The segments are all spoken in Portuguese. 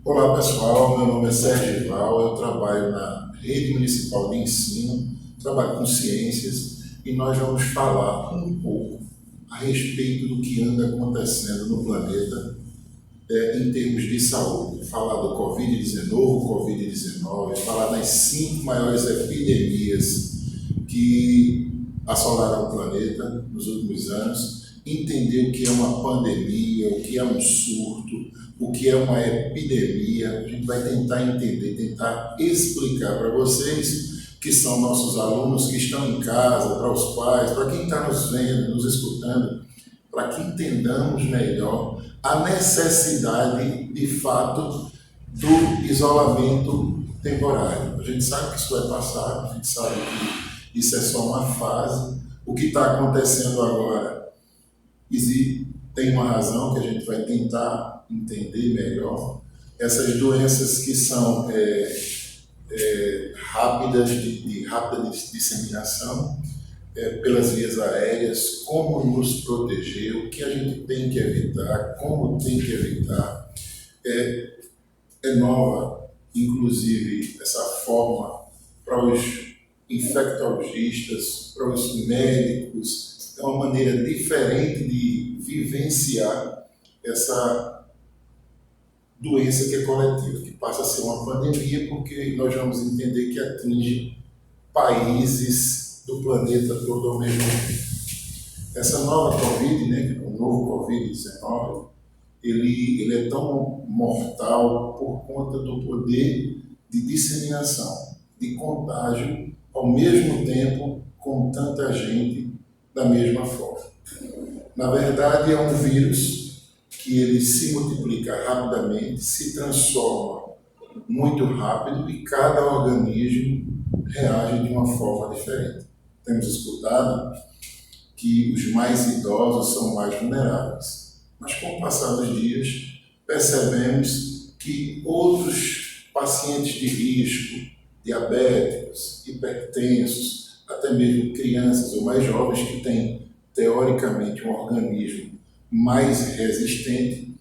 Olá pessoal, meu nome é Sérgio Val, eu trabalho na Rede Municipal de Ensino, trabalho com ciências e nós vamos falar um pouco a respeito do que anda acontecendo no planeta em termos de saúde. Falar do Covid-19, falar das 5 maiores epidemias que assolaram o planeta nos últimos anos, entender o que é uma pandemia, o que é um surto, o que é uma epidemia. A gente vai tentar entender, tentar explicar para vocês, que são nossos alunos que estão em casa, para os pais, para quem está nos vendo, nos escutando, para que entendamos melhor a necessidade, de fato, do isolamento temporário. A gente sabe que isso vai passar, a gente sabe que isso é só uma fase. O que está acontecendo agora tem uma razão que a gente vai tentar entender melhor. Essas doenças que são rápidas, de rápida disseminação, pelas vias aéreas, como nos proteger, o que a gente tem que evitar, como tem que evitar. É nova, inclusive, essa forma para os infectologistas, para os médicos. É uma maneira diferente de vivenciar essa doença que é coletiva, que passa a ser uma pandemia, porque nós vamos entender que atinge países do planeta todo ao mesmo tempo. Essa nova Covid, o novo Covid-19, ele é tão mortal por conta do poder de disseminação, de contágio, ao mesmo tempo com tanta gente da mesma forma. Na verdade, é um vírus que ele se multiplica rapidamente, se transforma muito rápido e cada organismo reage de uma forma diferente. Temos escutado que os mais idosos são mais vulneráveis, mas com o passar dos dias percebemos que outros pacientes de risco, diabéticos, hipertensos, até mesmo crianças ou mais jovens que têm teoricamente um organismo mais resistente,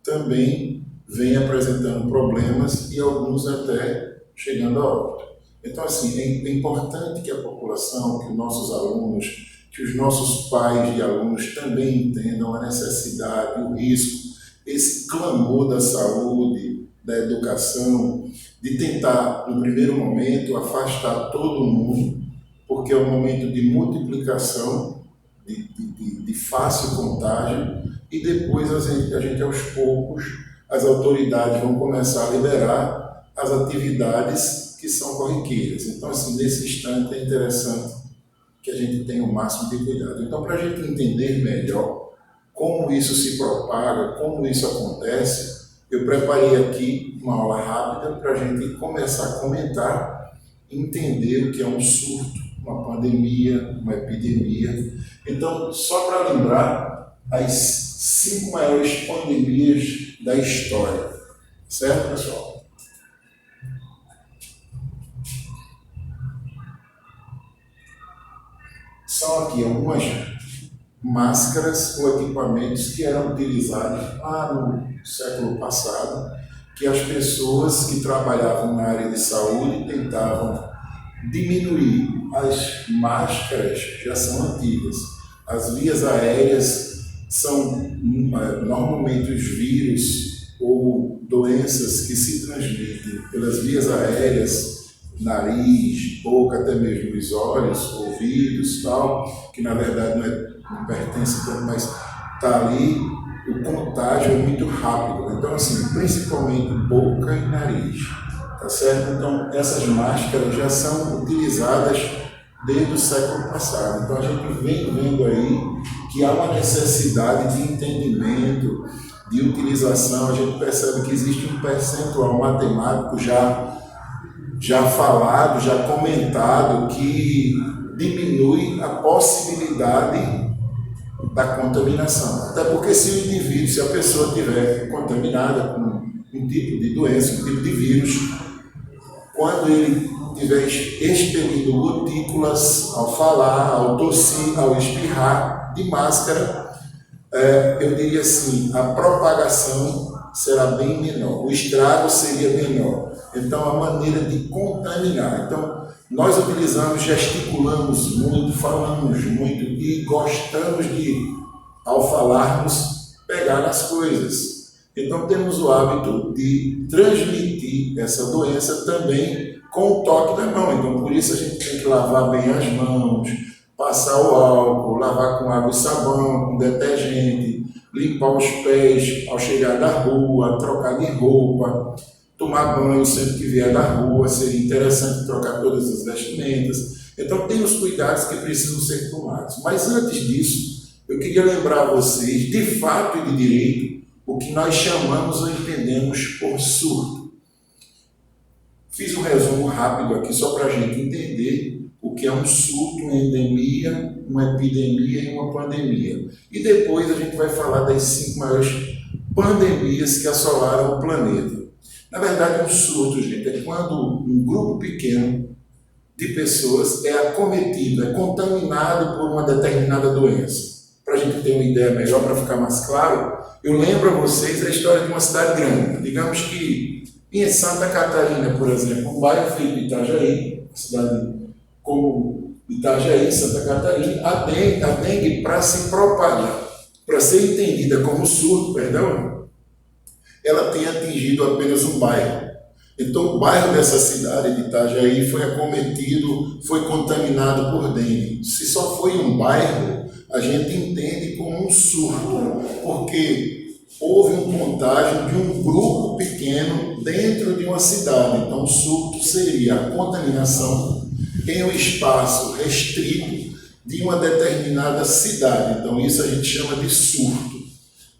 também vêm apresentando problemas e alguns até chegando a óbito. Então, assim, é importante que a população, que os nossos alunos, que os nossos pais de alunos também entendam a necessidade, o risco, esse clamor da saúde, da educação, de tentar, no primeiro momento, afastar todo mundo, porque é um momento de multiplicação, de fácil contágio, e depois a gente aos poucos, as autoridades vão começar a liberar as atividades que são corriqueiras. Então, assim, nesse instante é interessante que a gente tenha o máximo de cuidado. Então, para a gente entender melhor como isso se propaga, como isso acontece, eu preparei aqui uma aula rápida para a gente começar a comentar, entender o que é um surto, uma pandemia, uma epidemia. Então, só para lembrar as 5 maiores pandemias da história, certo, pessoal? São aqui algumas máscaras ou equipamentos que eram utilizados lá no século passado, que as pessoas que trabalhavam na área de saúde tentavam diminuir. As máscaras já são antigas. As vias aéreas são normalmente os vírus ou doenças que se transmitem pelas vias aéreas, nariz, boca, até mesmo os olhos, ouvidos, tal, que na verdade não pertence tanto, mas está ali, o contágio é muito rápido. Então, assim, principalmente boca e nariz, tá certo? Então, essas máscaras já são utilizadas desde o século passado. Então, a gente vem vendo aí que há uma necessidade de entendimento, de utilização. A gente percebe que existe um percentual matemático já falado, já comentado, que diminui a possibilidade da contaminação. Até porque se a pessoa estiver contaminada com um tipo de doença, um tipo de vírus, quando ele estiver expelindo gotículas ao falar, ao tossir, ao espirrar, de máscara, eu diria assim, a propagação será bem menor, o estrago seria menor. Então, a maneira de contaminar. Então, nós utilizamos, gesticulamos muito, falamos muito e gostamos de, ao falarmos, pegar as coisas. Então, temos o hábito de transmitir essa doença também com o toque da mão. Então, por isso a gente tem que lavar bem as mãos, passar o álcool, lavar com água e sabão, com detergente, limpar os pés ao chegar da rua, trocar de roupa, tomar banho sempre que vier da rua, seria interessante trocar todas as vestimentas. Então, tem os cuidados que precisam ser tomados. Mas antes disso, eu queria lembrar a vocês, de fato e de direito, o que nós chamamos ou entendemos por surto. Fiz um resumo rápido aqui só para a gente entender o que é um surto, uma endemia, uma epidemia e uma pandemia. E depois a gente vai falar das 5 maiores pandemias que assolaram o planeta. Na verdade, um surto, gente, é quando um grupo pequeno de pessoas é acometido, é contaminado por uma determinada doença. Para a gente ter uma ideia melhor, para ficar mais claro, eu lembro a vocês a história de uma cidade grande. Digamos que em Santa Catarina, por exemplo, um bairro feito de Itajaí, uma cidade como Itajaí, Santa Catarina, a dengue para se propagar, para ser entendida como surto, ela tem atingido apenas um bairro. Então, o bairro dessa cidade de Itajaí foi acometido, foi contaminado por dengue. Se só foi um bairro, a gente entende como um surto, porque houve um contágio de um grupo pequeno dentro de uma cidade. Então, o surto seria a contaminação em um espaço restrito de uma determinada cidade. Então, isso a gente chama de surto.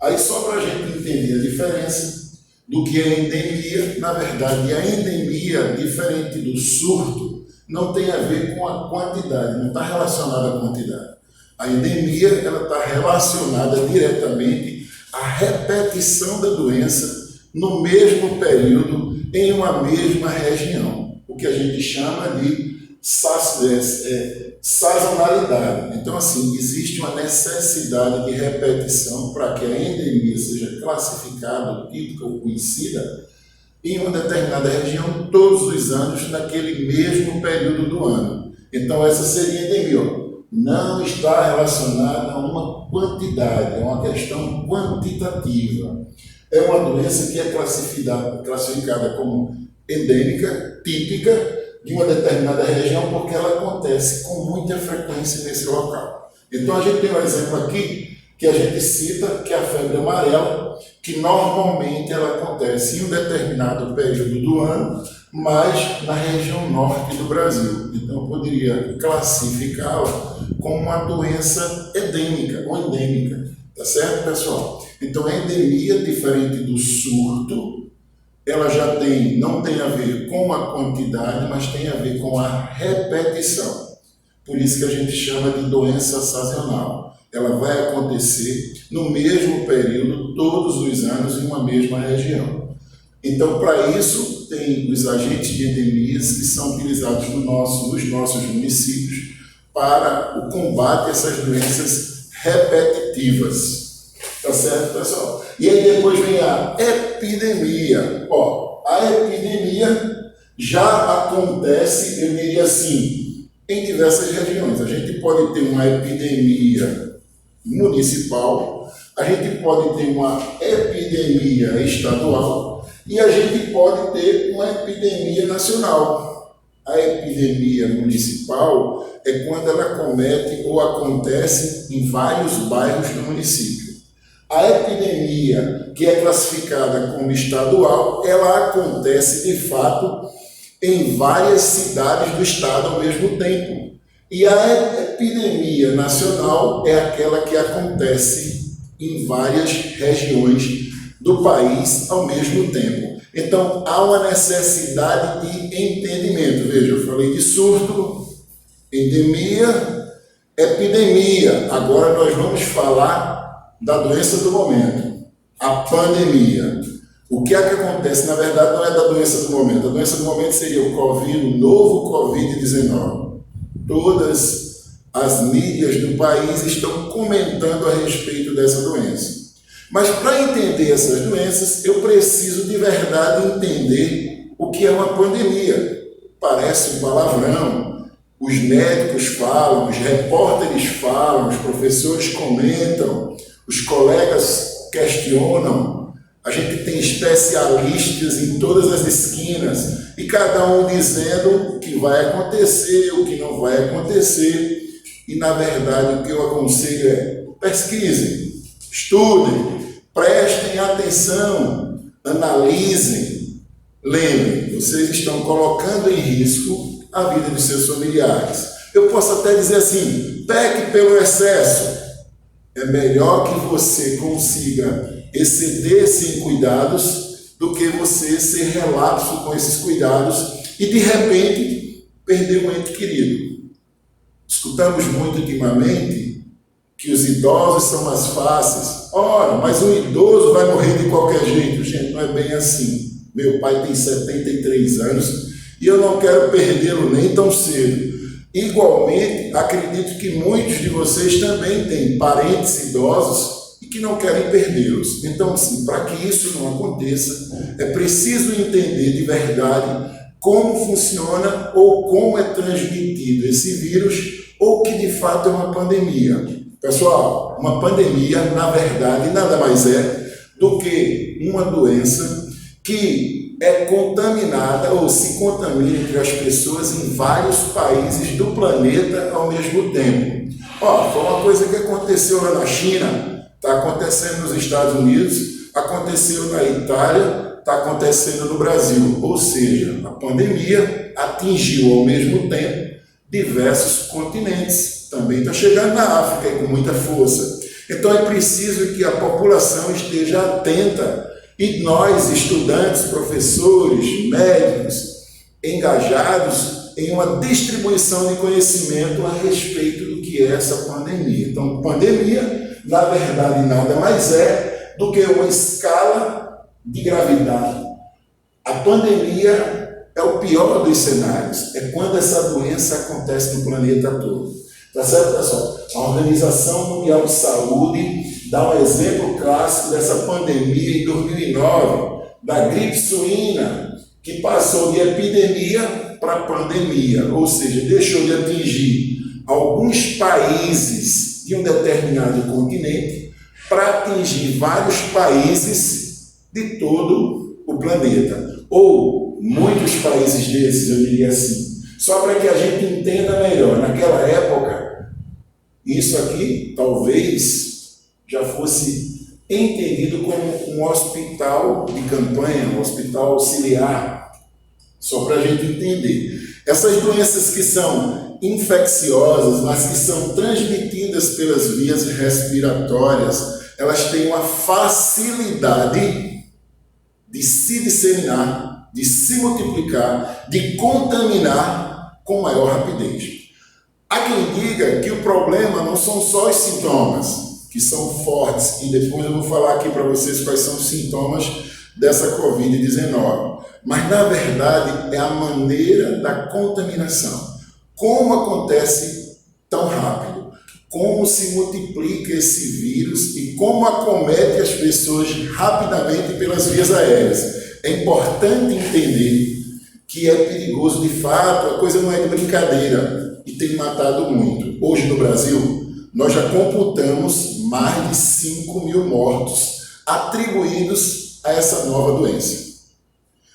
Aí, só para a gente entender a diferença do que é endemia, na verdade, a endemia, diferente do surto, não tem a ver com a quantidade, não está relacionada à quantidade. A endemia ela está relacionada diretamente à repetição da doença no mesmo período, em uma mesma região, o que a gente chama de sazonalidade. Então, assim, existe uma necessidade de repetição para que a endemia seja classificada, típica ou conhecida em uma determinada região todos os anos, naquele mesmo período do ano. Então, essa seria a endemia. Não está relacionada a uma quantidade, é uma questão quantitativa. É uma doença que é classificada como endêmica, típica, de uma determinada região, porque ela acontece com muita frequência nesse local. Então, a gente tem um exemplo aqui, que a gente cita, que é a febre amarela, que normalmente ela acontece em um determinado período do ano, mas na região norte do Brasil. Então, eu poderia classificá-la como uma doença endêmica ou endêmica. Tá certo, pessoal? Então, a endemia, diferente do surto, ela já não tem a ver com a quantidade, mas tem a ver com a repetição. Por isso que a gente chama de doença sazonal. Ela vai acontecer no mesmo período, todos os anos, em uma mesma região. Então, para isso, tem os agentes de endemias que são utilizados nos nossos municípios para o combate a essas doenças repetitivas. Tá certo, pessoal? E aí depois vem a epidemia. A epidemia já acontece, eu diria assim, em diversas regiões. A gente pode ter uma epidemia municipal, a gente pode ter uma epidemia estadual e a gente pode ter uma epidemia nacional. A epidemia municipal é quando ela acomete ou acontece em vários bairros do município. A epidemia, que é classificada como estadual, ela acontece de fato em várias cidades do estado ao mesmo tempo. E a epidemia nacional é aquela que acontece em várias regiões do país ao mesmo tempo. Então, há uma necessidade de entendimento. Veja, eu falei de surto, endemia, epidemia. Agora nós vamos falar da doença do momento, a pandemia. O que é que acontece? Na verdade, não é da doença do momento. A doença do momento seria o novo Covid-19. Todas as mídias do país estão comentando a respeito dessa doença. Mas para entender essas doenças, eu preciso de verdade entender o que é uma pandemia. Parece um palavrão, os médicos falam, os repórteres falam, os professores comentam, os colegas questionam, a gente tem especialistas em todas as esquinas e cada um dizendo o que vai acontecer, o que não vai acontecer. E, na verdade, o que eu aconselho é pesquisem, estudem, prestem atenção, analisem. Lembrem, vocês estão colocando em risco a vida de seus familiares. Eu posso até dizer assim, peque pelo excesso. É melhor que você consiga exceder-se em cuidados do que você ser relapso com esses cuidados e, de repente, perder um ente querido. Escutamos muito ultimamente que os idosos são mais fáceis. Ora, mas um idoso vai morrer de qualquer jeito. Gente, não é bem assim. Meu pai tem 73 anos e eu não quero perdê-lo nem tão cedo. Igualmente, acredito que muitos de vocês também têm parentes idosos e que não querem perdê-los. Então, assim, para que isso não aconteça, é preciso entender de verdade como funciona ou como é transmitido esse vírus ou que de fato é uma pandemia. Pessoal, uma pandemia, na verdade, nada mais é do que uma doença que é contaminada ou se contamina entre as pessoas em vários países do planeta ao mesmo tempo. Foi uma coisa que aconteceu lá na China, está acontecendo nos Estados Unidos, aconteceu na Itália, está acontecendo no Brasil. Ou seja, a pandemia atingiu ao mesmo tempo diversos continentes. Também está chegando na África e com muita força. Então é preciso que a população esteja atenta e nós, estudantes, professores, médicos, engajados em uma distribuição de conhecimento a respeito do que é essa pandemia. Então, pandemia, na verdade, nada mais é do que uma escala de gravidade. A pandemia é o pior dos cenários, é quando essa doença acontece no planeta todo. Tá certo, pessoal? A Organização Mundial de Saúde dá um exemplo clássico dessa pandemia em 2009, da gripe suína, que passou de epidemia para pandemia, ou seja, deixou de atingir alguns países de um determinado continente para atingir vários países de todo o planeta, ou muitos países desses, eu diria assim. Só para que a gente entenda melhor, naquela época, isso aqui talvez já fosse entendido como um hospital de campanha, um hospital auxiliar, só para a gente entender. Essas doenças que são infecciosas, mas que são transmitidas pelas vias respiratórias, elas têm uma facilidade de se disseminar, de se multiplicar, de contaminar com maior rapidez. Há quem diga que o problema não são só os sintomas, que são fortes, e depois eu vou falar aqui para vocês quais são os sintomas dessa Covid-19. Mas, na verdade, é a maneira da contaminação. Como acontece tão rápido? Como se multiplica esse vírus e como acomete as pessoas rapidamente pelas vias aéreas. É importante entender que é perigoso de fato, a coisa não é de brincadeira e tem matado muito. Hoje no Brasil, nós já computamos mais de 5 mil mortos atribuídos a essa nova doença.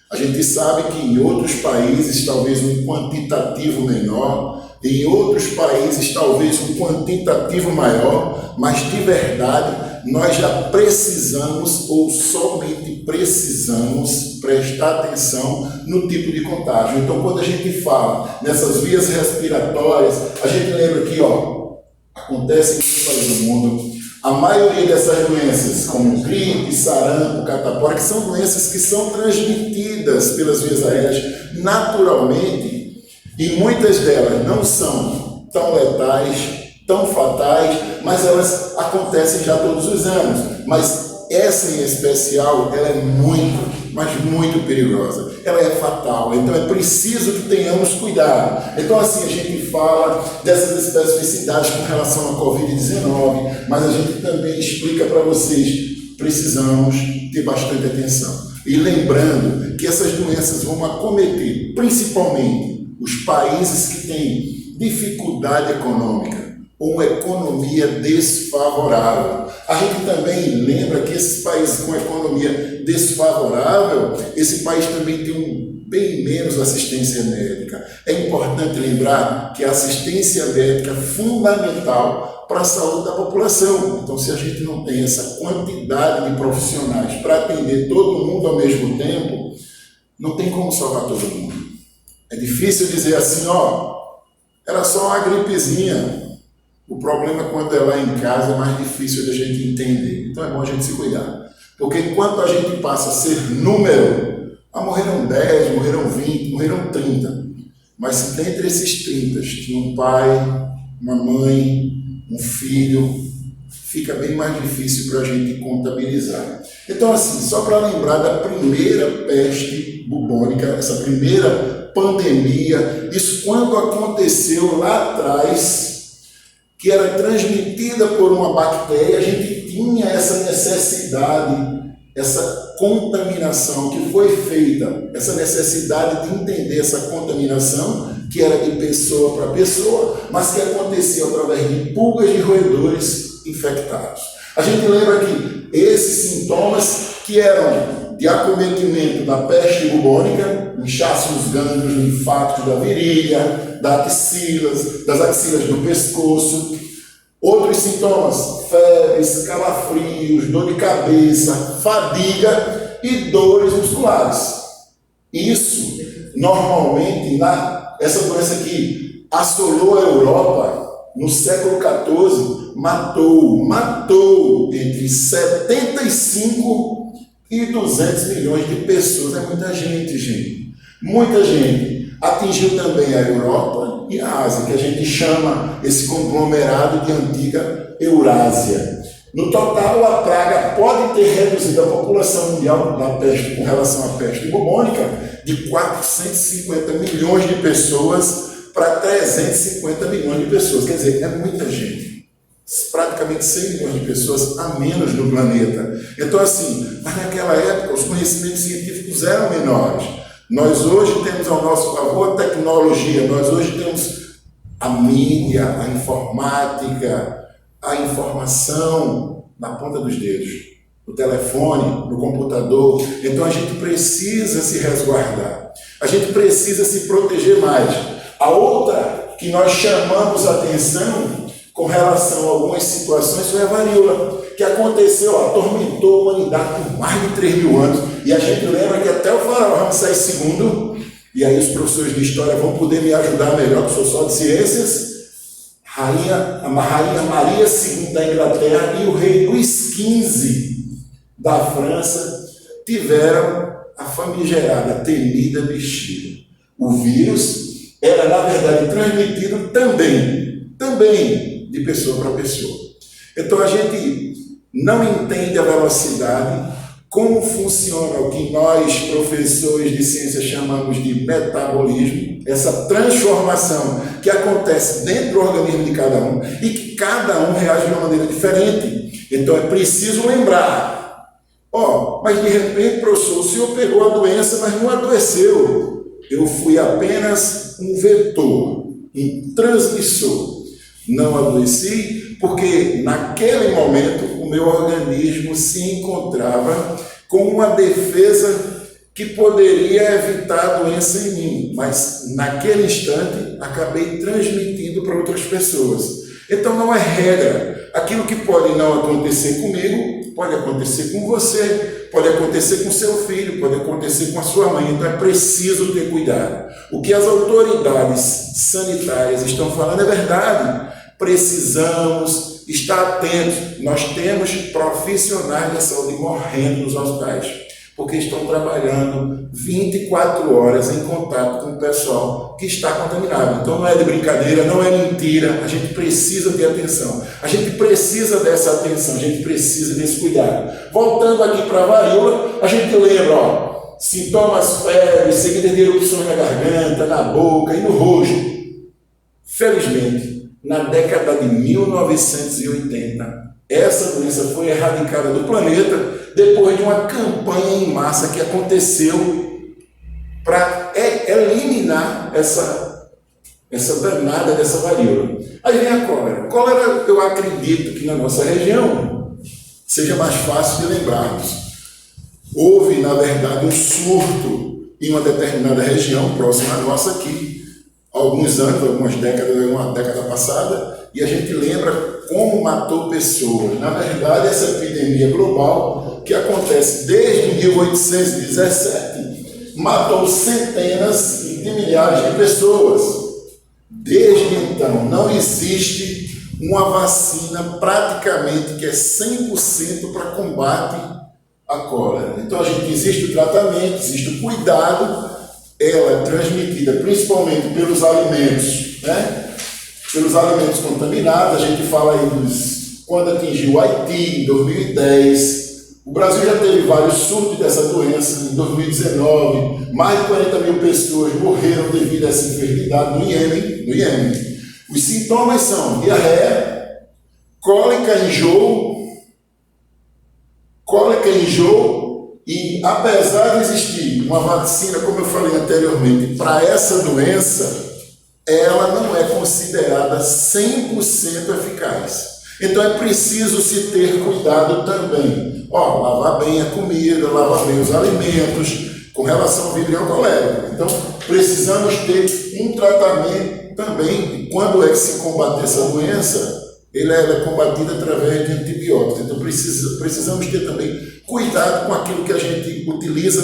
A gente sabe que em outros países, talvez um quantitativo menor, em outros países, talvez um quantitativo maior, mas de verdade, nós já precisamos, ou somente precisamos, prestar atenção no tipo de contágio. Então, quando a gente fala nessas vias respiratórias, a gente lembra que, acontece em muitos países do mundo. A maioria dessas doenças, como gripe, sarampo, catapora, que são doenças que são transmitidas pelas vias aéreas naturalmente, e muitas delas não são tão letais, tão fatais, mas elas acontecem já todos os anos. Mas essa em especial, ela é muito, mas muito perigosa. Ela é fatal, então é preciso que tenhamos cuidado. Então assim, a gente fala dessas especificidades com relação à Covid-19, mas a gente também explica para vocês precisamos ter bastante atenção. E lembrando que essas doenças vão acometer principalmente os países que têm dificuldade econômica ou uma economia desfavorável. A gente também lembra que esses países com economia desfavorável, esse país também tem bem menos assistência médica. É importante lembrar que a assistência médica é fundamental para a saúde da população. Então, se a gente não tem essa quantidade de profissionais para atender todo mundo ao mesmo tempo, não tem como salvar todo mundo. É difícil dizer assim, era só uma gripezinha. O problema é quando é lá em casa, é mais difícil de a gente entender. Então é bom a gente se cuidar. Porque enquanto a gente passa a ser número, morreram 10, morreram 20, morreram 30. Mas se dentre esses 30 tinha um pai, uma mãe, um filho, fica bem mais difícil para a gente contabilizar. Então, assim, só para lembrar da primeira peste bubônica, essa primeira pandemia, isso quando aconteceu lá atrás, que era transmitida por uma bactéria, a gente tinha essa necessidade, essa contaminação que foi feita, essa necessidade de entender essa contaminação, que era de pessoa para pessoa, mas que acontecia através de pulgas e roedores infectados. A gente lembra que esses sintomas que eram de acometimento da peste bubônica, inchaço nos gânglios linfáticos da virilha, das axilas do pescoço. Outros sintomas, febres, calafrios, dor de cabeça, fadiga e dores musculares. Isso, normalmente, essa doença que assolou a Europa no século XIV, matou entre 75 e 200 milhões de pessoas. É muita gente, gente. Muita gente. Atingiu também a Europa e a Ásia, que a gente chama esse conglomerado de antiga Eurásia. No total, a praga pode ter reduzido a população mundial da peste, com relação à peste bubônica, de 450 milhões de pessoas para 350 milhões de pessoas. Quer dizer, é muita gente. Praticamente 100 milhões de pessoas a menos no planeta. Então, assim, mas naquela época os conhecimentos científicos eram menores. Nós hoje temos ao nosso favor a tecnologia, nós hoje temos a mídia, a informática, a informação na ponta dos dedos, no telefone, no computador. Então a gente precisa se resguardar, a gente precisa se proteger mais. A outra que nós chamamos a atenção com relação a algumas situações foi a varíola, que aconteceu, atormentou a humanidade por mais de 3 mil anos. E a gente lembra que até o faraó Ramsés II, e aí os professores de história vão poder me ajudar melhor, que eu sou só de ciências, a rainha Maria II da Inglaterra e o rei Luís XV da França tiveram a famigerada, temida bexiga. O vírus era, na verdade, transmitido também de pessoa para pessoa. Então a gente não entende a velocidade, como funciona o que nós, professores de ciência, chamamos de metabolismo, essa transformação que acontece dentro do organismo de cada um e que cada um reage de uma maneira diferente. Então é preciso lembrar, mas de repente, professor, o senhor pegou a doença, mas não adoeceu. Eu fui apenas um vetor, um transmissor. Não adoeci porque naquele momento o meu organismo se encontrava com uma defesa que poderia evitar a doença em mim, mas naquele instante acabei transmitindo para outras pessoas. Então não é regra. Aquilo que pode não acontecer comigo, pode acontecer com você, pode acontecer com seu filho, pode acontecer com a sua mãe. Então é preciso ter cuidado. O que as autoridades sanitárias estão falando é verdade. Precisamos estar atentos. Nós temos profissionais da saúde morrendo nos hospitais, porque estão trabalhando 24 horas em contato com o pessoal que está contaminado. Então não é de brincadeira, não é mentira, a gente precisa ter atenção, a gente precisa dessa atenção, a gente precisa desse cuidado. Voltando aqui para a varíola, a gente lembra, sintomas febres, seguidas de erupções na garganta, na boca e no rosto. Felizmente, na década de 1980, essa doença foi erradicada do planeta depois de uma campanha em massa que aconteceu para eliminar essa danada dessa varíola. Aí vem a cólera. Cólera, eu acredito que na nossa região seja mais fácil de lembrarmos. Houve, na verdade, um surto em uma determinada região, próxima à nossa aqui, há alguns anos, algumas décadas, uma década passada, e a gente lembra como matou pessoas. Na verdade, essa epidemia global, que acontece desde 1817, matou centenas de milhares de pessoas. Desde então, não existe uma vacina praticamente que é 100% para combate à cólera. Então, existe o tratamento, existe o cuidado, ela é transmitida principalmente pelos alimentos, né? Pelos alimentos contaminados. A gente fala aí quando atingiu o Haiti, em 2010. O Brasil já teve vários surtos dessa doença. Em 2019, mais de 40 mil pessoas morreram devido a essa enfermidade no Iêmen. Os sintomas são diarreia, cólica, enjoo, e apesar de existir uma vacina, como eu falei anteriormente, para essa doença, ela não é considerada 100% eficaz. Então é preciso se ter cuidado também. Lavar bem a comida, lavar bem os alimentos, com relação ao vibrio colérico. Então precisamos ter um tratamento também. Quando é que se combate essa doença? Ela é combatida através de antibióticos. Então precisamos ter também cuidado com aquilo que a gente utiliza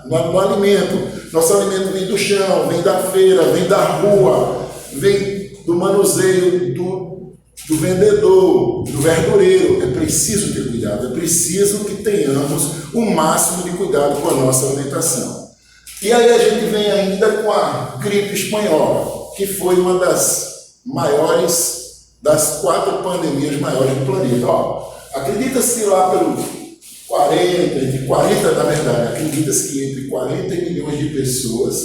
no alimento. Nosso alimento vem do chão, vem da feira, vem da rua, vem do manuseio do vendedor, do verdureiro. É preciso ter cuidado, é preciso que tenhamos o máximo de cuidado com a nossa alimentação. E aí a gente vem ainda com a gripe espanhola, que foi uma das 4 pandemias maiores do planeta. Acredita-se lá acredita-se que entre 40 milhões de pessoas,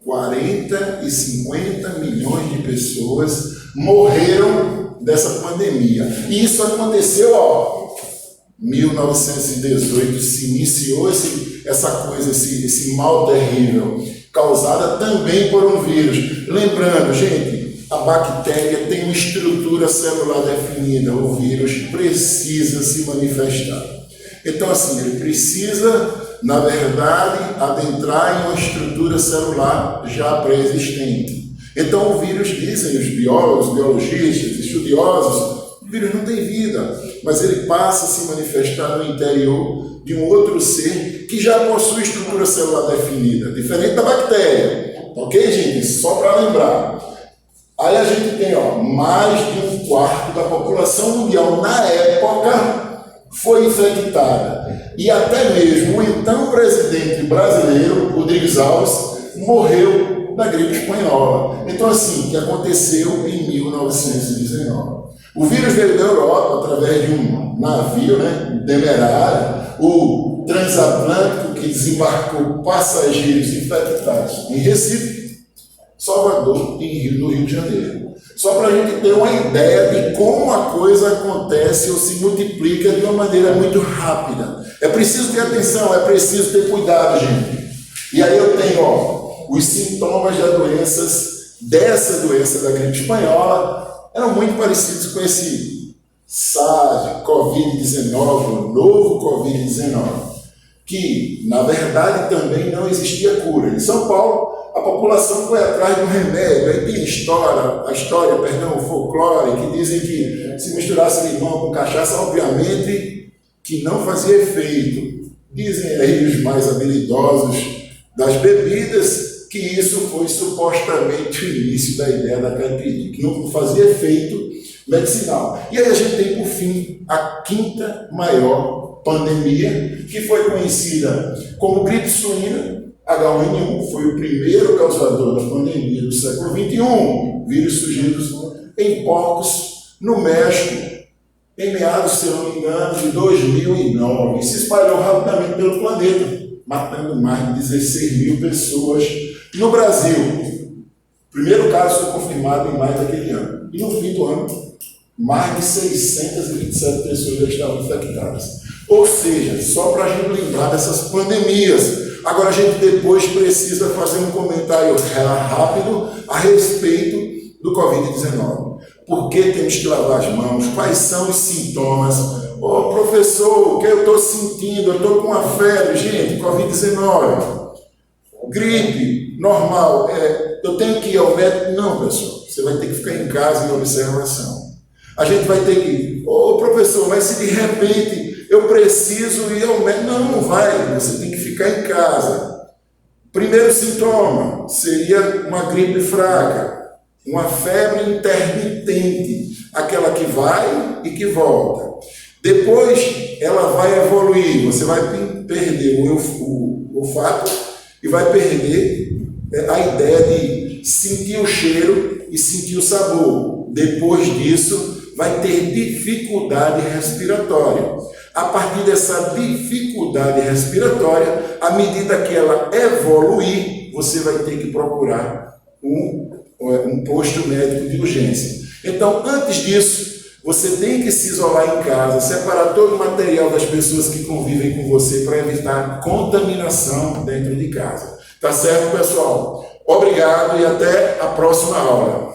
40 e 50 milhões de pessoas morreram dessa pandemia. E isso aconteceu, 1918, se iniciou esse mal terrível, causada também por um vírus. Lembrando, gente, a bactéria tem uma estrutura celular definida, o vírus precisa se manifestar. Então, ele precisa, na verdade, adentrar em uma estrutura celular já pré-existente. Então, o vírus, dizem os biólogos, biologistas, estudiosos, o vírus não tem vida, mas ele passa a se manifestar no interior de um outro ser que já possui estrutura celular definida, diferente da bactéria. Ok, gente? Só para lembrar. Aí a gente tem mais de um quarto da população mundial na época foi infectada. E até mesmo o então presidente brasileiro, Rodrigues Alves, morreu da gripe espanhola. Então, que aconteceu em 1919. O vírus veio da Europa através de um navio, Demerara, o transatlântico, que desembarcou passageiros infectados em Recife, Salvador e no Rio de Janeiro. Só para a gente ter uma ideia de como a coisa acontece ou se multiplica de uma maneira muito rápida. É preciso ter atenção, é preciso ter cuidado, gente. E aí eu tenho, os sintomas dessa doença da gripe espanhola eram muito parecidos com esse SARS, Covid-19, o novo Covid-19, que, na verdade, também não existia cura. Em São Paulo, a população foi atrás de um remédio. Aí tem o folclore, que dizem que se misturasse limão com cachaça, obviamente que não fazia efeito. Dizem aí os mais habilidosos das bebidas que isso foi supostamente o início da ideia da caipirinha, que não fazia efeito medicinal. E aí a gente tem, por fim, a 5ª maior pandemia, que foi conhecida como gripe suína. H1N1 foi o primeiro causador da pandemia do século XXI. Vírus surgido em porcos no México, em meados, se eu não me engano, de 2009. E se espalhou rapidamente pelo planeta, matando mais de 16 mil pessoas. No Brasil, Primeiro caso foi confirmado em maio daquele ano. E no fim do ano, mais de 627 pessoas já estavam infectadas. Ou seja, só para a gente lembrar dessas pandemias. Agora a gente depois precisa fazer um comentário rápido a respeito do Covid-19. Por que temos que lavar as mãos? Quais são os sintomas? Professor, o que eu estou sentindo? Eu estou com uma febre. Gente, Covid-19. Gripe, normal. Eu tenho que ir ao médico? Não, pessoal. Você vai ter que ficar em casa em observação. A gente vai ter que... professor, mas se de repente eu preciso ir ao médico... Não vai. Você tem que ficar em casa. Primeiro sintoma seria uma gripe fraca. Uma febre intermitente, aquela que vai e que volta. Depois ela vai evoluir, você vai perder o olfato e vai perder a ideia de sentir o cheiro e sentir o sabor. Depois disso, vai ter dificuldade respiratória. A partir dessa dificuldade respiratória, à medida que ela evoluir, você vai ter que procurar um posto médico de urgência. Então, antes disso, você tem que se isolar em casa, separar todo o material das pessoas que convivem com você para evitar contaminação dentro de casa. Tá certo, pessoal? Obrigado e até a próxima aula.